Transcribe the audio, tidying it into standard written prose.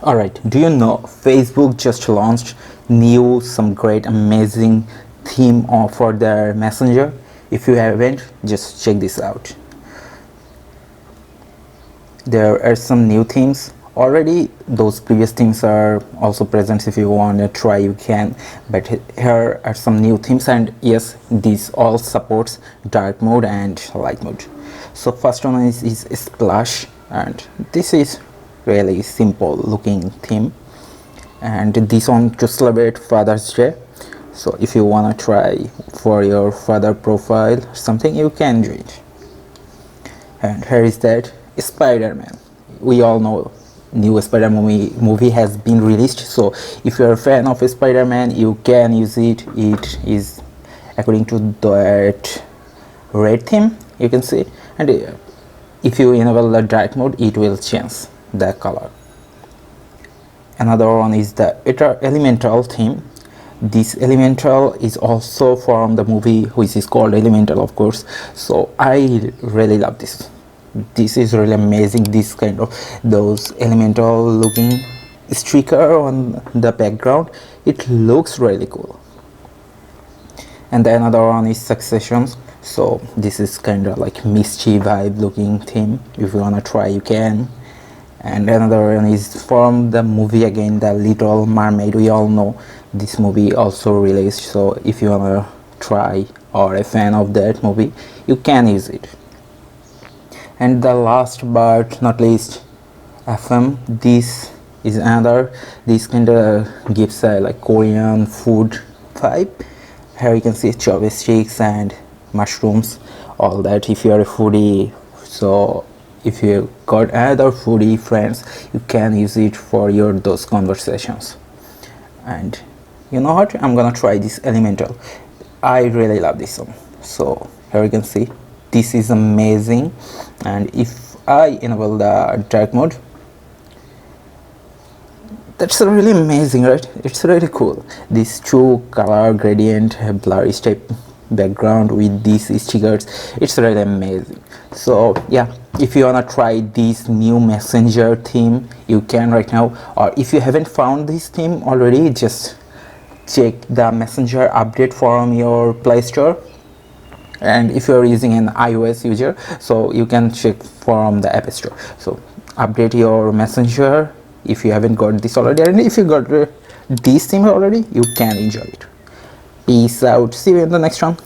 Alright, do you know Facebook just launched some great amazing theme for their messenger? If you haven't, just check this out. There are some new themes already. Those previous themes are also present. If you want to try, you can, but here are some new themes, and yes, this all supports dark mode and light mode. So first one is splash, and this is really simple looking theme, and this one to celebrate Father's Day. So if you want to try for your father profile or something, you can do it. And here is that Spider-Man. We all know new Spider-Man movie has been released, so if you're a fan of Spider-Man, you can use it. It is according to that red theme, you can see, and if you enable the dark mode, it will change the color. Another one is the elemental theme. This elemental is also from the movie which is called Elemental, of course. So I really love this. This is really amazing, this kind of those elemental looking sticker on the background. It looks really cool. And the another one is Successions. So this is kind of like misty vibe looking theme. If you wanna try, you can. And another one is from the movie again, The Little Mermaid. We all know this movie also released, so if you wanna try or a fan of that movie, you can use it. And the last but not least, FM. This is another, this kind of gives a like Korean food vibe. Here you can see chopsticks and mushrooms, all that. If you are a foodie, so if you got other foodie friends, you can use it for your those conversations. And you know what, I'm gonna try this elemental. I really love this one. So here you can see this is amazing, and if I enable the dark mode, that's really amazing, right? It's really cool. This two color gradient blurry step background with these stickers, it's really amazing. So yeah, if you wanna try this new messenger theme, you can right now, or if you haven't found this theme already, just check the messenger update from your Play Store. And if you're using an iOS user, so you can check from the App Store. So update your messenger if you haven't got this already, and if you got this theme already, you can enjoy it. Peace out, see you in the next one.